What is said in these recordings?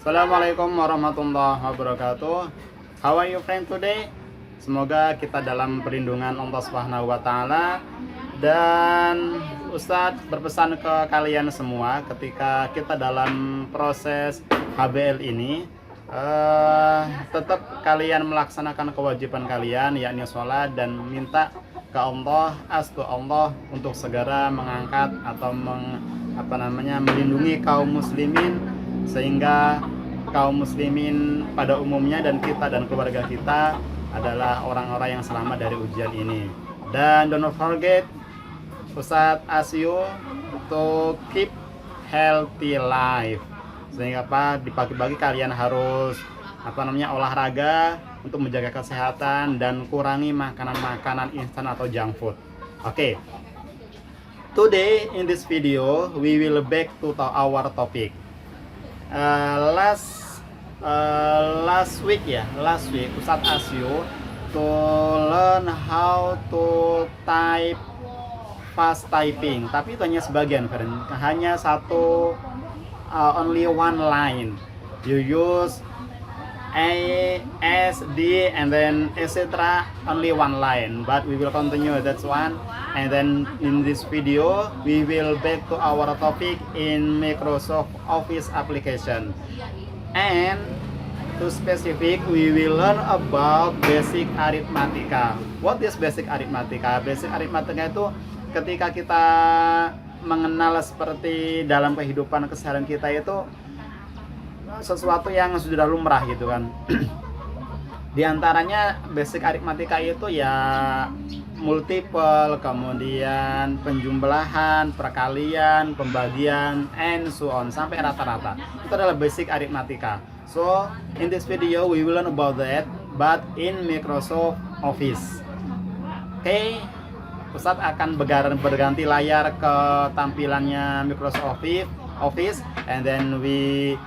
Assalamualaikum warahmatullahi wabarakatuh. How are you friend today? Semoga kita dalam perlindungan Allah Subhanahu wa taala. Dan Ustadz berpesan ke kalian semua ketika kita dalam proses HBL ini, tetap kalian melaksanakan kewajiban kalian, yakni sholat, dan minta ke Allah, astu Allah untuk segera mengangkat atau melindungi kaum muslimin, sehingga kaum muslimin pada umumnya dan kita dan keluarga kita adalah orang-orang yang selamat dari ujian ini. Dan don't forget, Ustadz ask you to keep healthy life, sehingga di pagi-pagi kalian harus olahraga untuk menjaga kesehatan dan kurangi makanan-makanan instan atau junk food. Oke. Today in this video we will back to our topic. Last week Ustadz ask you to learn how to type fast typing, tapi itu hanya sebagian, hanya satu, only one line. You use A, S, D, and then etc. Only one line, but we will continue that one. And then in this video we will back to our topic in Microsoft Office application. And to specific, we will learn about basic arithmetica. What is basic arithmetica? Basic arithmetica itu ketika kita mengenal seperti dalam kehidupan keseharian kita itu sesuatu yang sudah lumrah gitu kan. Di antaranya basic arithmetica itu ya multiple, kemudian penjumlahan, perkalian, pembagian, and so on sampai rata-rata. Itu adalah basic arithmetica. So in this video we will learn about that, but in Microsoft Office. Okay, Ustadz akan berganti layar ke tampilannya Microsoft Office, and then we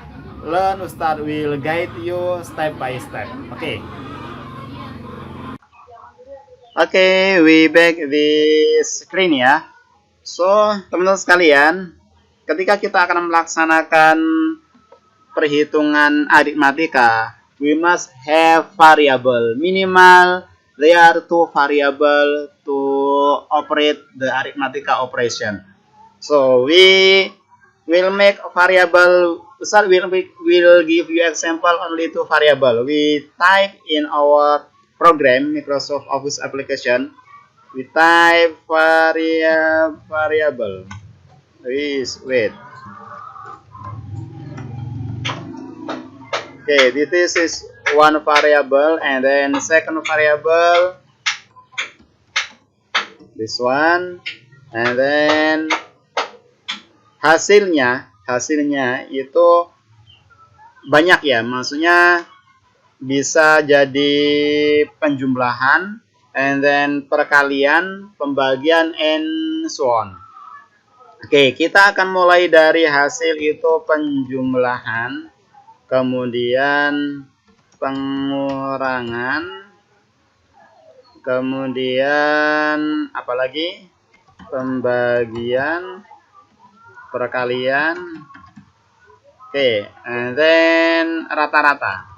learn. Ustadz will guide you step by step. Okay, we back this screen ya. So, teman-teman sekalian, ketika kita akan melaksanakan perhitungan aritmatika, we must have variable. Minimal, there are two variable to operate the arithmetica operation. So, we will make a variable. Ustadz will give you example only two variable. We type in our program Microsoft Office application. We type variable. Wait. Okay, this is one variable, and then second variable, this one, and then hasilnya itu banyak ya, maksudnya bisa jadi penjumlahan, and then perkalian, pembagian, and so on. Oke, kita akan mulai dari hasil itu penjumlahan, kemudian pengurangan, kemudian apalagi pembagian, perkalian, oke, and then rata-rata.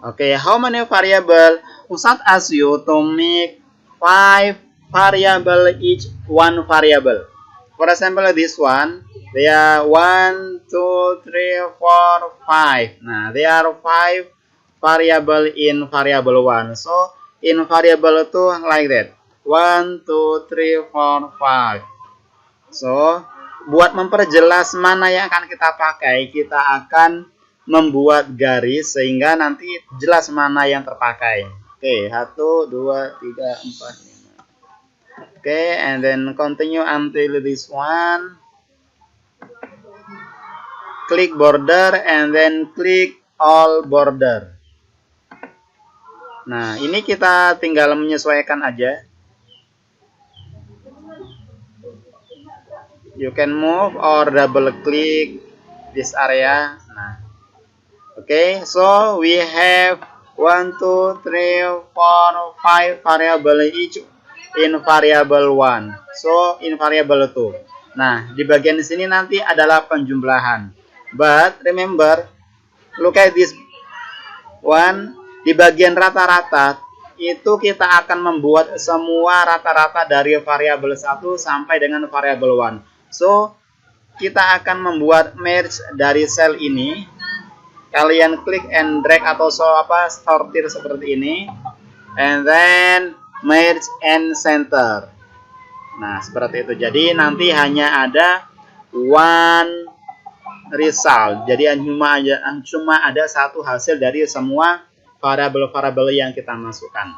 Okay, how many variable? Ustadz ask you to make 5 variable, each one variable. For example, this one, they are 1, 2, 3, 4, 5. Nah, they are 5 variable in variable 1. So, in variable 2 like that. 1, 2, 3, 4, 5. So, buat memperjelas mana yang akan kita pakai, kita akan membuat garis sehingga nanti jelas mana yang terpakai. Oke, 1, 2, 3, 4, 5. Oke, and then continue until this one. Klik border and then klik all border. Nah, ini kita tinggal menyesuaikan aja. You can move or double click this area. Nah, okay, so we have 1, 2, 3, 4, 5 variable, each in variable 1. So in variable 2. Nah, di bagian sini nanti adalah penjumlahan. But remember, look at this one. Di bagian rata-rata itu kita akan membuat semua rata-rata dari variabel 1 sampai dengan variabel 1. So kita akan membuat merge dari sel ini. Kalian klik and drag atau sortir seperti ini, and then merge and center. Nah, seperti itu. Jadi nanti hanya ada one result. Jadi cuma ada satu hasil dari semua variabel-variabel yang kita masukkan.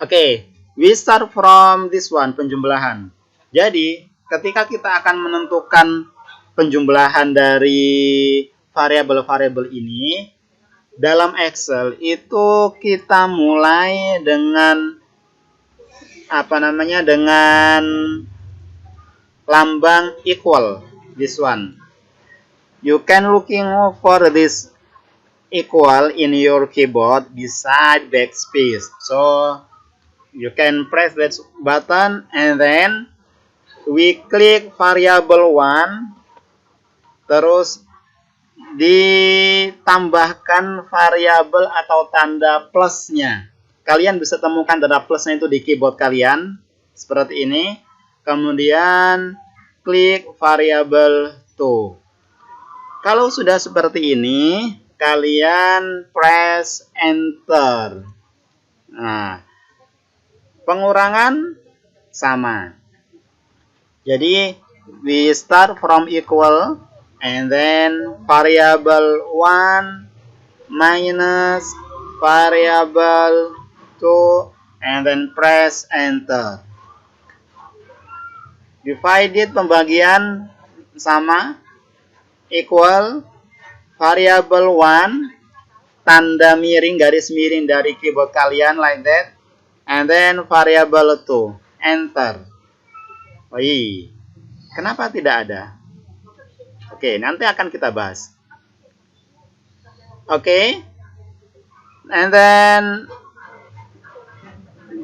Oke, we start from this one, penjumlahan. Jadi, ketika kita akan menentukan penjumlahan dari variabel-variabel ini, dalam Excel itu kita mulai dengan dengan lambang equal, this one. You can looking for this equal in your keyboard beside backspace. So you can press that button and then we click variable 1, terus ditambahkan variabel atau tanda plusnya. Kalian bisa temukan tanda plusnya itu di keyboard kalian seperti ini. Kemudian klik variable 2. Kalau sudah seperti ini, kalian press enter. Nah, pengurangan sama. Jadi we start from equal and then variable 1 minus variable 2 and then press enter. Divided, pembagian sama, equal variable 1 tanda miring, garis miring dari keyboard kalian like that, and then variable 2 enter. Kenapa tidak ada? Oke, nanti akan kita bahas. Oke, and then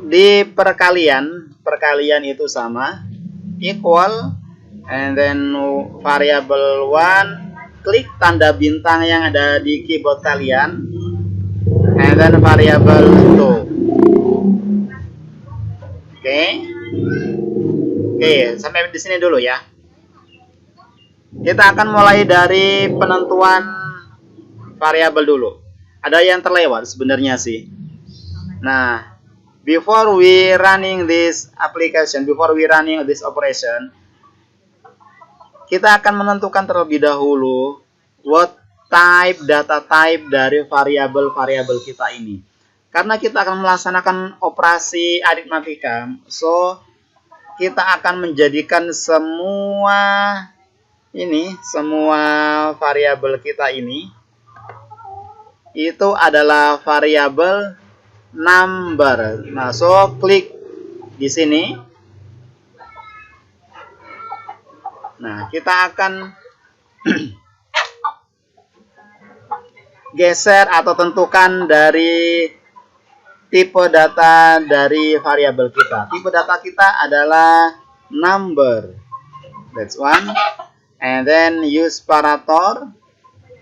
di perkalian itu sama, equal, and then variable 1, klik tanda bintang yang ada di keyboard kalian, and then variable 2. Oke, sampai di sini dulu ya. Kita akan mulai dari penentuan variabel dulu. Ada yang terlewat sebenarnya sih. Nah, before we running this application, before we running this operation, kita akan menentukan terlebih dahulu what type, data type dari variabel-variabel kita ini. Karena kita akan melaksanakan operasi aritmatika, so kita akan menjadikan semua variabel kita ini itu adalah variabel number. Nah, so klik di sini. Nah, kita akan geser atau tentukan dari tipe data dari variabel kita. Tipe data kita adalah number. That's one. And then use separator.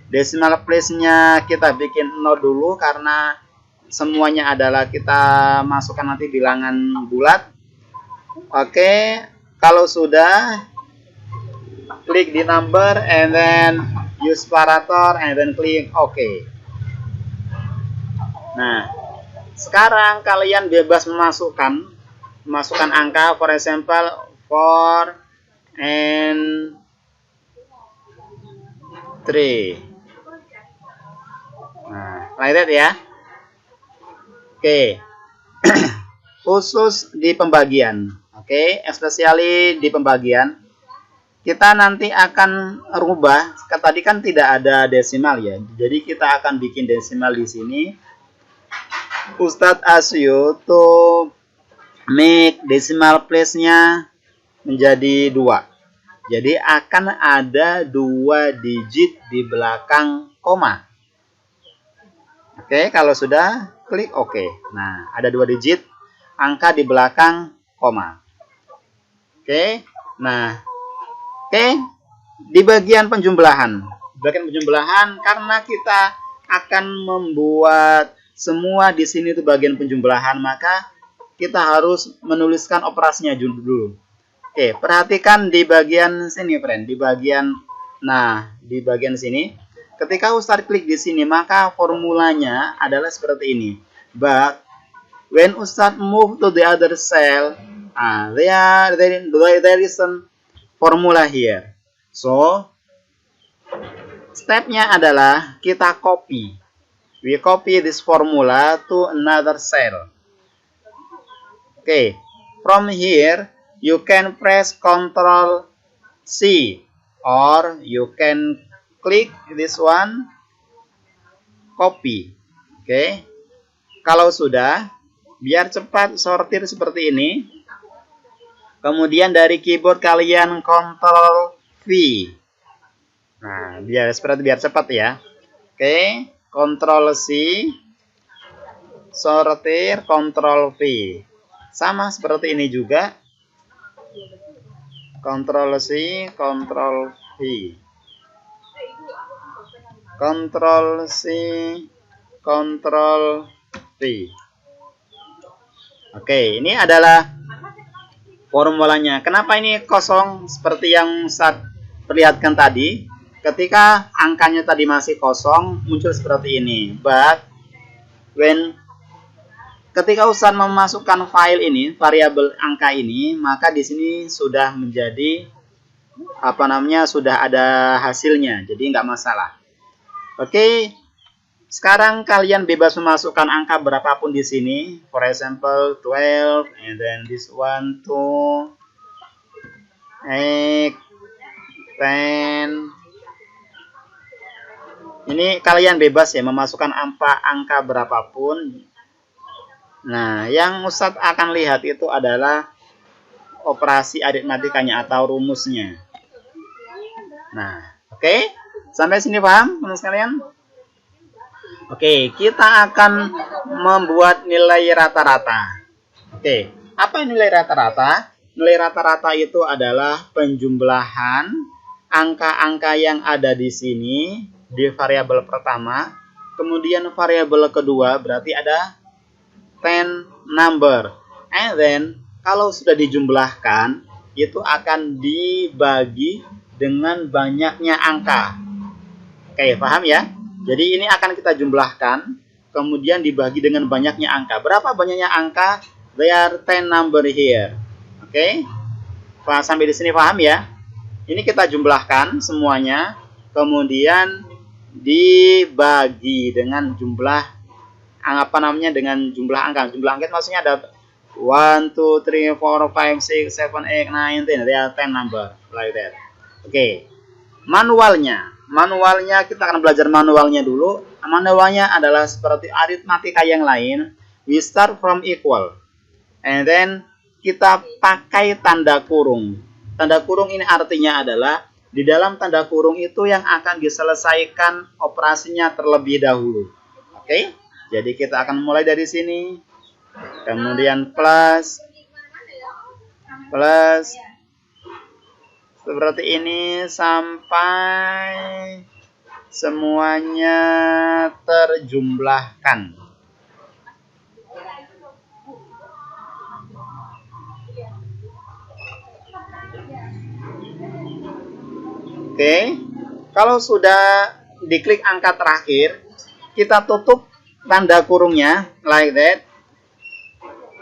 Decimal place-nya kita bikin 0 dulu karena semuanya adalah kita masukkan nanti bilangan bulat. Oke, kalau sudah, klik di number and then use separator and then klik OK. Nah, sekarang kalian bebas memasukkan angka, for example 4 and 3. Nah, like that ya. Oke. Khusus di pembagian. Oke, especially di pembagian. Kita nanti akan rubah. Tadi kan tidak ada desimal ya. Jadi kita akan bikin desimal di sini. Ustadz ask you to make decimal place-nya menjadi 2. Jadi akan ada 2 digit di belakang koma. Oke, kalau sudah klik OK. Nah, ada 2 digit. angka di belakang koma. Oke. Nah, oke, di bagian penjumlahan. Bagian penjumlahan karena kita akan membuat semua di sini itu bagian penjumlahan, maka kita harus menuliskan operasinya dulu. Oke, perhatikan di bagian sini, friend. Di bagian sini. Ketika Ustadz klik di sini, maka formulanya adalah seperti ini. But when Ustadz move to the other cell, there is a formula here. So, stepnya adalah kita copy. We copy this formula to another cell. Okay, from here you can press Ctrl C or you can click this one, copy. Okay, kalau sudah, biar cepat sortir seperti ini. Kemudian dari keyboard kalian Ctrl V. Nah, biar cepat ya. Oke, Ctrl C, sortir, Ctrl V. Sama seperti ini juga. Ctrl C, Ctrl V. Ctrl C, Ctrl V. Oke, ini adalah formulanya. Kenapa ini kosong seperti yang Ustaz perlihatkan tadi? Ketika angkanya tadi masih kosong, muncul seperti ini. But ketika Ustaz memasukkan file ini, variabel angka ini, maka di sini sudah menjadi sudah ada hasilnya. Jadi nggak masalah. Oke, sekarang kalian bebas memasukkan angka berapapun di sini. For example, 12, and then this one, 2, 8, 10. Ini kalian bebas ya memasukkan angka berapapun. Nah, yang Ustadz akan lihat itu adalah operasi aritmatikanya atau rumusnya. Nah, oke. Sampai sini paham, teman sekalian? Oke, kita akan membuat nilai rata-rata. Oke, apa nilai rata-rata? Nilai rata-rata itu adalah penjumlahan angka-angka yang ada di sini di variabel pertama, kemudian variabel kedua berarti ada 10 number. And then kalau sudah dijumlahkan itu akan dibagi dengan banyaknya angka. Oke, paham ya? Jadi ini akan kita jumlahkan, kemudian dibagi dengan banyaknya angka. Berapa banyaknya angka? There are 10 number here. Oke? Sampai di sini paham ya? Ini kita jumlahkan semuanya, kemudian dibagi dengan jumlah dengan jumlah angka. Jumlah angka maksudnya ada 1, 2, 3, 4, 5, 6, 7, 8, 9, 10. There are 10 number like that. Oke. Manualnya kita akan belajar manualnya dulu. Manualnya adalah seperti aritmatika yang lain. We start from equal. And then kita pakai tanda kurung. Tanda kurung ini artinya adalah di dalam tanda kurung itu yang akan diselesaikan operasinya terlebih dahulu. Oke? Jadi kita akan mulai dari sini. Kemudian plus seperti ini sampai semuanya terjumlahkan. Oke, kalau sudah diklik angka terakhir, kita tutup tanda kurungnya like that.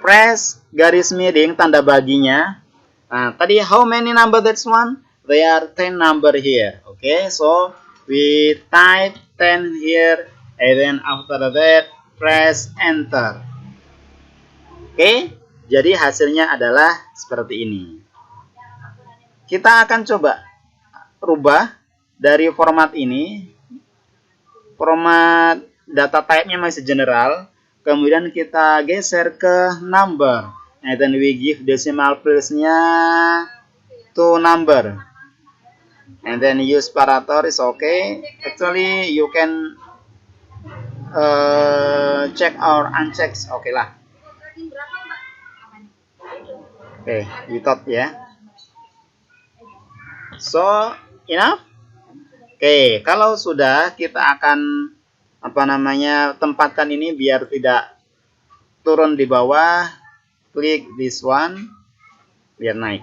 Press garis miring tanda baginya. Nah, tadi how many number that's one? There are 10 number here. Okay, so we type 10 here and then after that press enter. Oke, jadi hasilnya adalah seperti ini. Kita akan coba rubah dari format ini. Format data type-nya masih general. Kemudian kita geser ke number. And then we give decimal place-nya to number. And then use parameter is okay. Actually you can check or uncheck. Oke lah. Oke, we thought ya. So, enough. Oke, kalau sudah kita akan tempatkan ini biar tidak turun di bawah. Klik this one biar naik.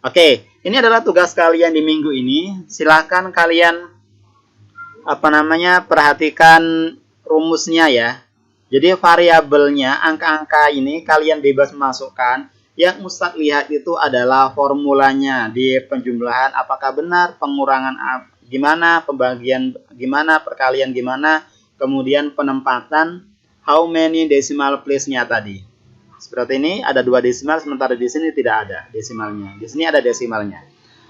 Oke, ini adalah tugas kalian di minggu ini. Silahkan kalian perhatikan rumusnya ya. Jadi variabelnya, angka-angka ini kalian bebas masukkan. Yang Ustadz lihat itu adalah formulanya di penjumlahan apakah benar, pengurangan gimana, pembagian gimana, perkalian gimana, kemudian penempatan how many decimal place-nya tadi. Seperti ini ada 2 desimal, sementara di sini tidak ada desimalnya. Di sini ada desimalnya.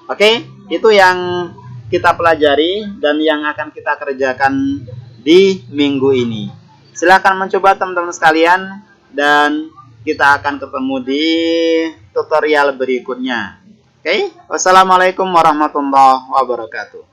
Oke, itu yang kita pelajari dan yang akan kita kerjakan di minggu ini. Silahkan mencoba teman-teman sekalian dan kita akan ketemu di tutorial berikutnya. Oke, wassalamualaikum warahmatullahi wabarakatuh.